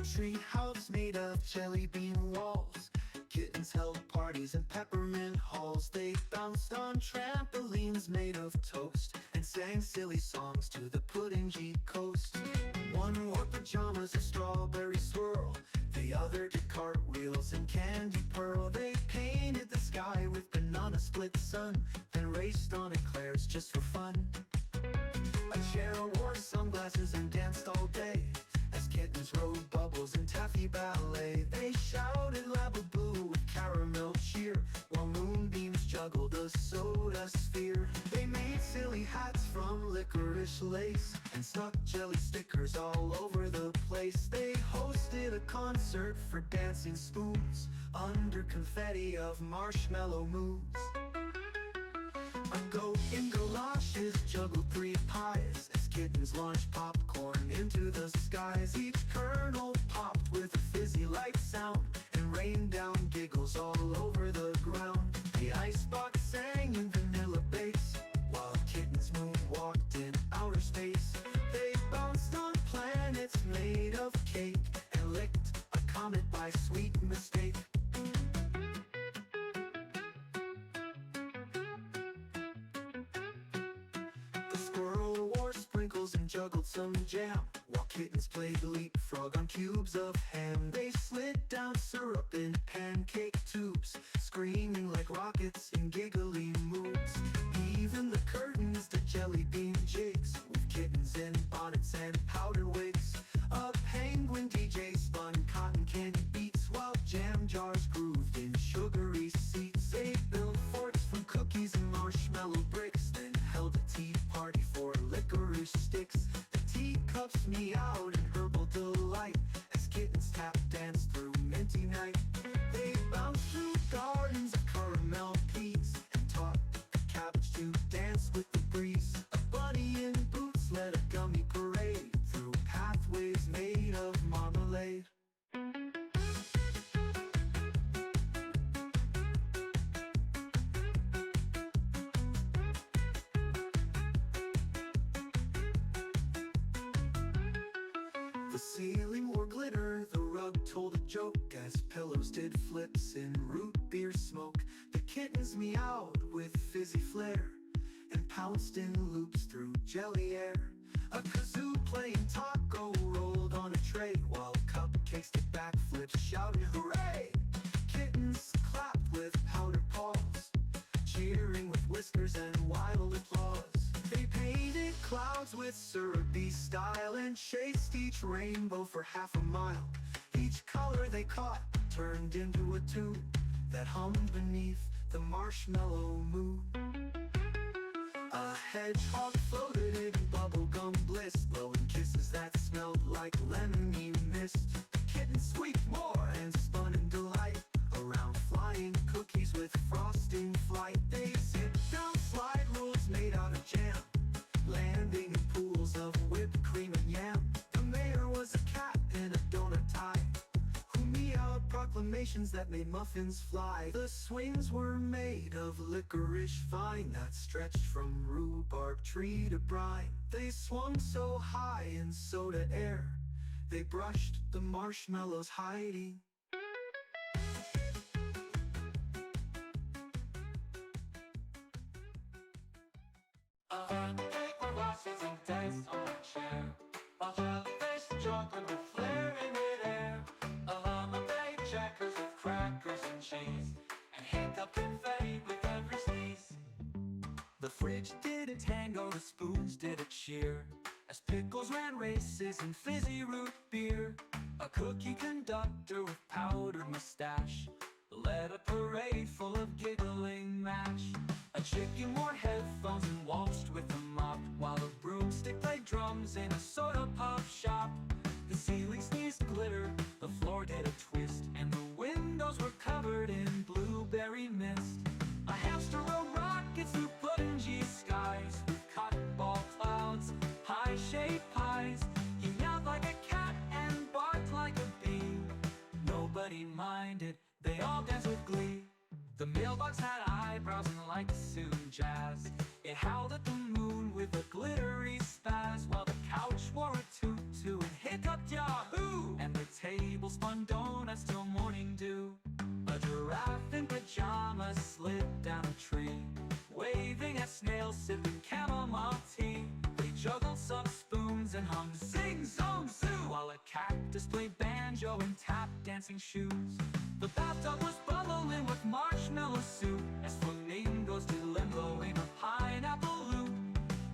treehouse made of jelly bean walls. Kittens held parties in peppermint halls. They bounced on trampolines made of toast and sang silly songs to the puddingy coast. One wore pajamas of strawberry swirl, the other did cartwheels in candy pearl. They painted the sky with banana split sun, then raced on eclairs just for fun. A chair wore sunglasses and danced all day as kittens rode bubbles in taffy ballet. They shouted lababoo with caramel cheer while moonbeams juggled a soda sphere. They made silly hats from licorice lace and stuck jelly stickers all over the place. They hosted a concert for dancing spoons under confetti of marshmallow moons. A goat in galoshes juggled 3 pies as kittens launched popcorn into the skies. Each kernel popped with a fizzy light sound and rained down giggles all over the ground. The icebox sang in vanilla bass while kittens moonwalked in outer space. They bounced on planets made of cake and licked a comet by sweet mistake. And juggled some jam while kittens played leapfrog on cubes of ham. They slid down syrup in pancake tubes, screaming like rockets in giggly moods. Even the curtains did jelly bean jigs with kittens in bonnets and powder wigs. A penguin DJ spun cotton candy beats while jam jars grooved in sugary seats. They built forts from cookies and marshmallow bricks, then held a tea party for licorice sticks. The teacups meowed in herbal delight as kittens tap danced through minty night. They bounced through gardens of caramel peas and taught the cabbage to dance with the breeze. A bunny in boots led a gummy parade through pathways made of marmalade. The ceiling wore glitter, the rug told a joke as pillows did flips in root beer smoke. The kittens meowed with fizzy flair and pounced in loops through jelly air. A kazoo playing taco rolled on a tray while cupcakes did backflips shouting hooray. Kittens clapped with powder paws, cheering with whiskers and wild applause. They painted clouds with syrupy style and chased each rainbow for half a mile. Each color they caught turned into a tune that hummed beneath the marshmallow moon. A hedgehog floated in bubblegum bliss, blowing kisses that smelled like lemony mist. The kittens squeaked more and spun in delight around flying cookies with frosting flight. They sit down slide rules made out of jam, landing in pools of whipped cream and yam. The mayor was a cat in a donut tie who meowed proclamations that made muffins fly. The swings were made of licorice vine that stretched from rhubarb tree to brine. They swung so high in soda air, they brushed the marshmallows hiding. Glasses and danced on a chair while jellyfish chocolate with flair in midair. A llama made checkers with crackers and cheese and hiccuped confetti with every sneeze. The fridge did a tango, the spoons did a cheer as pickles ran races in fizzy root beer. A cookie conductor with powdered mustache led a parade full of giggling mash. A chicken wore headphones and waltzed with a mop while a broomstick played drums in a soda pop shop. The ceiling sneezed glitter, the floor did a twist, and the windows were covered in blueberry mist. A hamster rode rockets through puddingy skies with cotton ball clouds, pie-shaped pies. He meowed like a cat and barked like a bee. Nobody minded, they all danced with glee. The mailbox had eyebrows and liked soon jazz. It howled at the moon with a glittery spaz while the couch wore a tutu and hiccuped yahoo! And the table pajamas slid down a tree, waving at snails, sipping chamomile tea. They juggled some spoons and hummed sing song zoo, while a cactus played banjo and tapped dancing shoes. The bathtub was bubbling with marshmallow soup, as flamingos did limbo in a pineapple loop.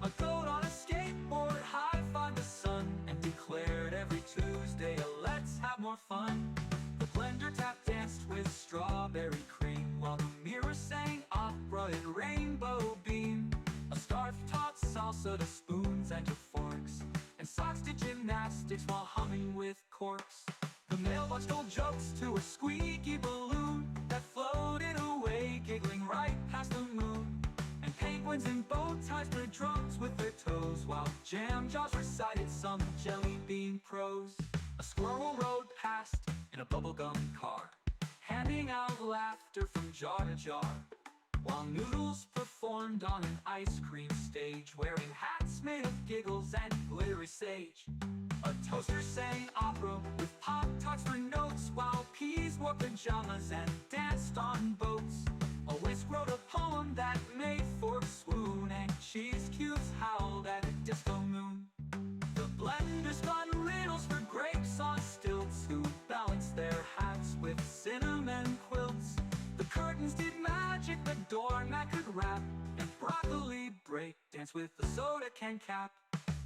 A goat on a skateboard high-fived the sun and declared every Tuesday, let's have more fun. The blender tap danced with strawberry cream, while the mirror sang opera in rainbow beam. A scarf taught salsa to spoons and to forks, and socks did gymnastics while humming with corks. The mailbox told jokes to a squeaky balloon that floated away, giggling right past the moon. And penguins in bow ties played drums with their toes, while jam jaws recited some jelly bean prose. A squirrel rode past in a bubblegum car, handing out laughter from jar to jar, while Noodles performed on an ice cream stage, wearing hats made of giggles and glittery sage. A toaster sang opera with Pop-Tarts for notes, while peas wore pajamas and danced on boats. A whisk wrote a poem that made forks swoon, and cheese cubes howled at a disco moon. The blender spun riddles for grapes on stilts, who balanced their hats with cinnamon quilts. The curtains did magic the doormat could rap, and broccoli break dance with the soda can cap.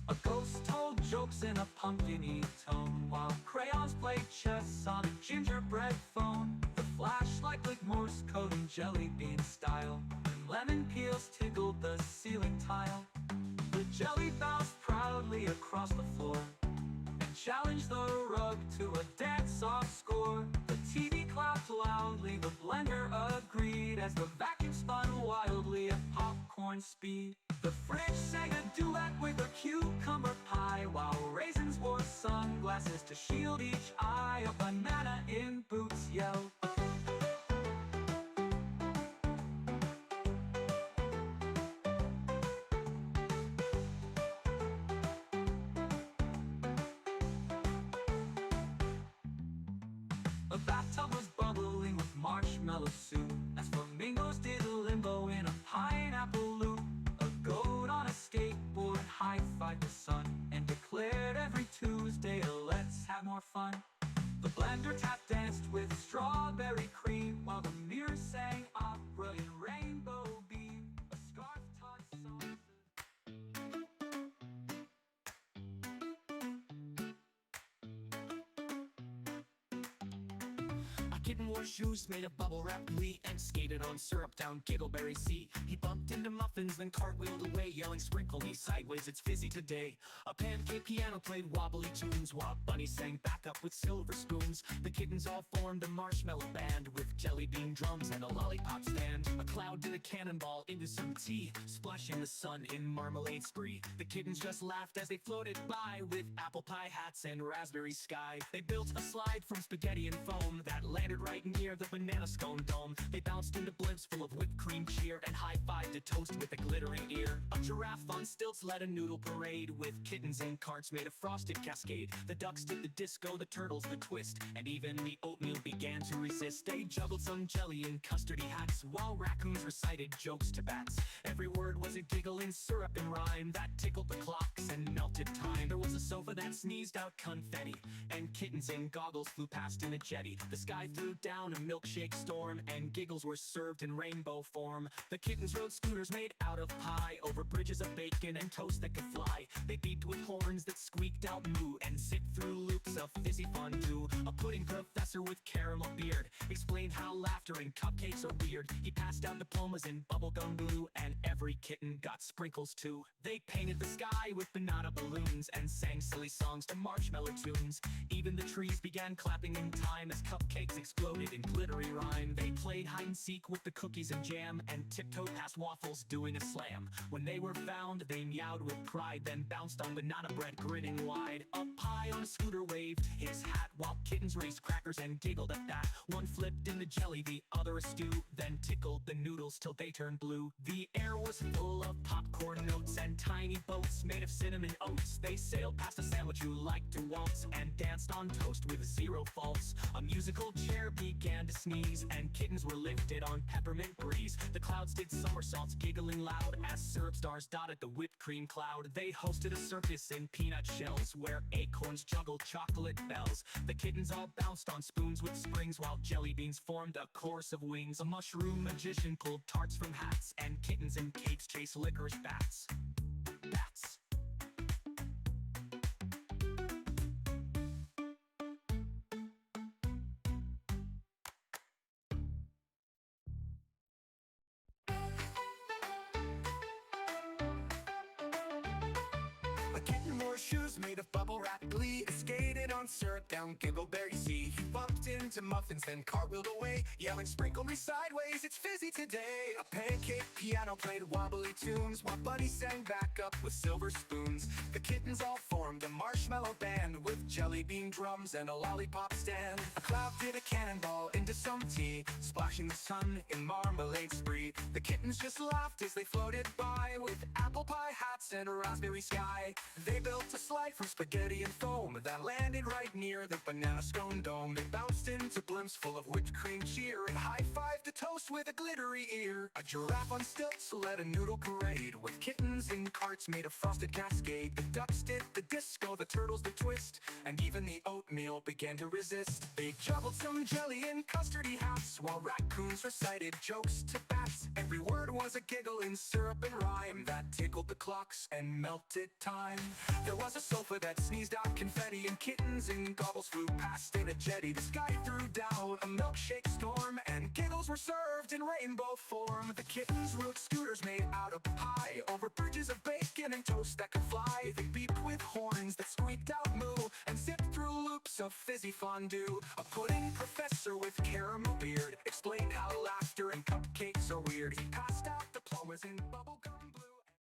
A ghost told jokes in a pumpkin-y tone, while crayons played chess on a gingerbread phone. The flashlight lit Morse code in jelly bean style, and lemon peels tickled the ceiling tile. The jelly bounced proudly across the floor and challenged the rug to a dance-off score. The TV clapped loudly, the blender agreed, as the vacuum spun wildly at popcorn speed. The fridge sang a duet with a cucumber pie, while raisins wore sunglasses to shield each eye. A banana in boots yelled. A bathtub was bubbling with marshmallow soup, as flamingos did limbo in a pineapple loop. A goat on a skateboard high-fived the sun and declared every Tuesday, let's have more fun. The blender tap danced with strawberry cream, while the mirror sang opera in rainbow beam. A scarf taught salsa. A kitten wore shoes made of bubble wrap glee and skated on syrup down Giggleberry Sea. He bumped into muffins, then cartwheeled away, yelling, "Sprinkle me sideways, it's fizzy today." A pancake piano played wobbly tunes, while Bunny sang backup with silver spoons. The kittens all formed a marshmallow band with jelly bean drums and a lollipop stand. A cloud did a cannonball into some tea, splashing the sun in marmalade spree. The kittens just laughed as they floated by with apple pie hats and raspberry sky. They built a slide from spaghetti and foam that landed right near the banana scone dome. They bounced into blimps full of whipped cream, cheered and high-fived a toast with a glittering ear. A giraffe on stilts led a noodle parade with kittens in carts made of frosted cascade. The ducks did the disco, the turtles the twist, and even the oatmeal began to resist. They juggled some jelly in custardy hats, while raccoons recited jokes to bats. Every word was a giggle in syrup and rhyme that tickled the clocks and melted time. There was a sofa that sneezed out confetti, and kittens in goggles flew past in a jetty. The sky threw down a milkshake storm, and giggles were served in rainbow form. The kittens rode scooters made out of pie over bridges of bacon and toast that could fly. They beeped with horns that squeaked out moo and zipped through loops of fizzy fondue. A pudding professor with caramel beard explained how laughter and cupcakes are weird. He passed out diplomas in bubblegum blue, and every kitten got sprinkles too. They painted the sky with banana balloons and sang silly songs to marshmallow tunes. Even the trees began clapping in time as cupcakes exploded in glittery rhyme. They played hide and seek with the cookies and jam and tiptoed past waffles doing a slam. When they were found, they meowed with pride, then bounced on banana bread grinning wide. A pie on a scooter waved his hat, while kittens raced crackers and giggled at that. One flipped in the jelly, the other a stew, then tickled the noodles till they turned blue. The air was full of popcorn notes and tiny tiny boats made of cinnamon oats. They sailed past a sandwich you liked to waltz, and danced on toast with zero faults. A musical chair began to sneeze, and kittens were lifted on peppermint breeze. The clouds did somersaults, giggling loud, as syrup stars dotted the whipped cream cloud. They hosted a circus in peanut shells, where acorns juggled chocolate bells. The kittens all bounced on spoons with springs, while jelly beans formed a chorus of wings. A mushroom magician pulled tarts from hats, and kittens in capes chase licorice bats. Bats. A kitten wore shoes made of bubble wrap glee. It skated on syrup down Giggleberry Sea. He bumped into muffins, then cartwheeled away, yelling, "Sprinkle me sideways, it's fizzy today." A pancake piano played wobbly tunes, while Buddy sang back up with silver spoons. The kittens all formed a marshmallow band, with jelly bean drums and a lollipop stand. A cloud did a cannonball into some tea, splashing the sun in marmalade spree. The kittens just laughed as they floated by, with apple pie hats and a raspberry sky. They built a slide from spaghetti and foam that landed right near the banana scone dome. They bounced into blimps full of whipped cream cheer, and high-fived a toast with a glittery ear. A giraffe on stilts led a noodle parade, with kittens in carts made of frosted cascade. The ducks did the disco, the turtles the twist, and even the oatmeal began to resist. They juggled some jelly in custardy hats, while raccoons recited jokes to bats. Every word was a giggle in syrup and rhyme that tickled the clocks and melted time. There was a sofa that sneezed out confetti, and kittens in gobbles flew past in a jetty. The sky threw down a milkshake storm, and giggles were served in rainbow form. The kittens rode scooters made out of pie, over bridges of bacon and toast that could fly. They beeped with horns that squeaked out moo, and zipped through loops of fizzy fondue. A pudding professor with caramel beard explained how laughter and cupcakes are weird. He passed out diplomas in bubblegum blue.